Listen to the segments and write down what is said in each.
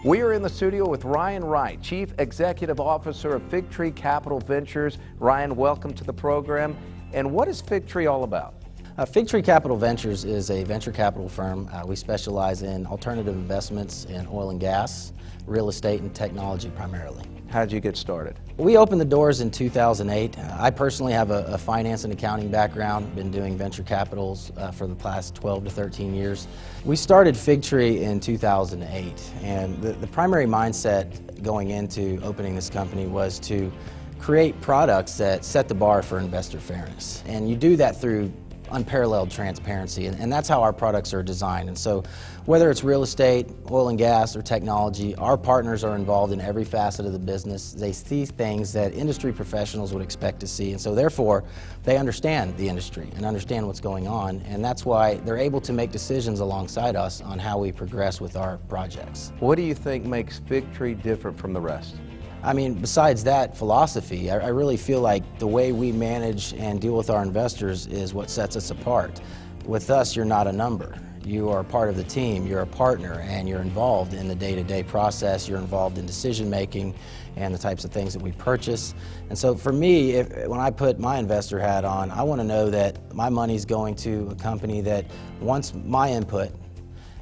We are in the studio with Ryan Wright, Chief Executive Officer of Fig Tree Capital Ventures. Ryan, welcome to the program. And what is Fig Tree all about? Fig Tree Capital Ventures is a venture capital firm. We specialize in alternative investments in oil and gas, real estate, and technology primarily. How did you get started? We opened the doors in 2008. I personally have a finance and accounting background, been doing venture capitals for the past 12 to 13 years. We started Fig Tree in 2008, and the primary mindset going into opening this company was to create products that set the bar for investor fairness. And you do that through unparalleled transparency, and that's how our products are designed. And so whether it's real estate, oil and gas, or technology, our partners are involved in every facet of the business. They see things that industry professionals would expect to see, and so therefore they understand the industry and understand what's going on, and that's why they're able to make decisions alongside us on how we progress with our projects. What do you think makes Fig Tree different from the rest? I mean, besides that philosophy, I really feel like the way we manage and deal with our investors is what sets us apart. With us, you're not a number. You are part of the team, you're a partner, and you're involved in the day-to-day process, you're involved in decision-making and the types of things that we purchase. And so for me, when I put my investor hat on, I want to know that my money's going to a company that wants my input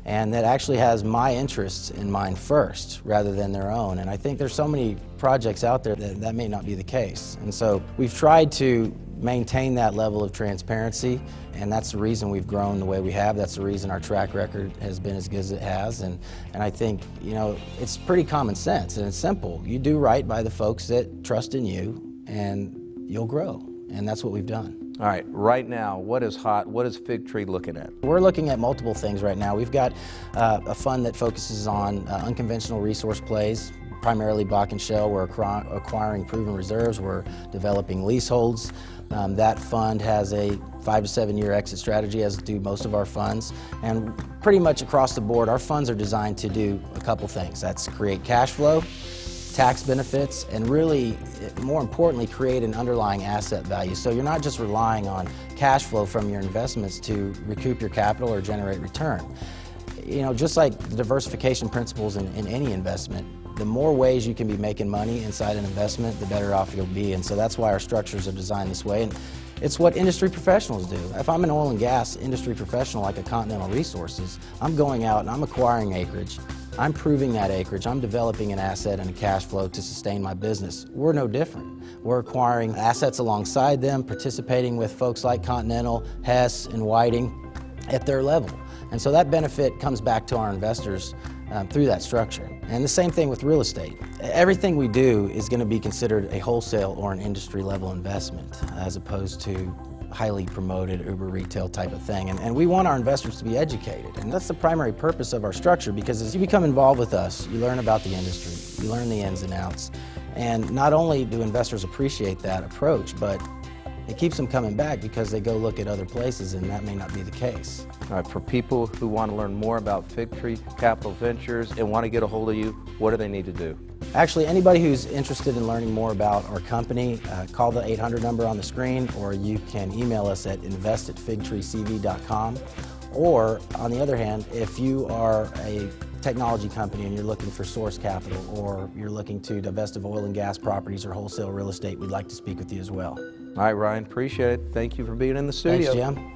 and that actually has my interests in mind first rather than their own. And I think there's so many projects out there that may not be the case. And so we've tried to maintain that level of transparency, and that's the reason we've grown the way we have. That's the reason our track record has been as good as it has. And I think, you know, it's pretty common sense and it's simple. You do right by the folks that trust in you and you'll grow. And that's what we've done. All right, right now, what is hot? What is Fig Tree looking at? We're looking at multiple things right now. We've got a fund that focuses on unconventional resource plays, primarily Bakken Shale. We're acquiring proven reserves. We're developing leaseholds. That fund has a 5 to 7 year exit strategy, as do most of our funds. And pretty much across the board, our funds are designed to do a couple things. That's create cash flow, tax benefits, and really, more importantly, create an underlying asset value. So you're not just relying on cash flow from your investments to recoup your capital or generate return. You know, just like the diversification principles in any investment, the more ways you can be making money inside an investment, the better off you'll be. And so that's why our structures are designed this way. And it's what industry professionals do. If I'm an oil and gas industry professional like a Continental Resources, I'm going out and I'm acquiring acreage. I'm proving that acreage. I'm developing an asset and a cash flow to sustain my business. We're no different. We're acquiring assets alongside them, participating with folks like Continental, Hess, and Whiting at their level. And so that benefit comes back to our investors through that structure. And the same thing with real estate. Everything we do is going to be considered a wholesale or an industry level investment as opposed to highly promoted Uber retail type of thing. And we want our investors to be educated. And that's the primary purpose of our structure, because as you become involved with us, you learn about the industry, you learn the ins and outs. And not only do investors appreciate that approach, but it keeps them coming back because they go look at other places and that may not be the case. All right, for people who want to learn more about Fig Tree Capital Ventures and want to get a hold of you, what do they need to do? Actually, anybody who's interested in learning more about our company, call the 800 number on the screen, or you can email us at invest@figtreecv.com. Or, on the other hand, if you are a technology company and you're looking for source capital, or you're looking to divest of oil and gas properties or wholesale real estate, we'd like to speak with you as well. All right, Ryan, appreciate it. Thank you for being in the studio. Thanks, Jim.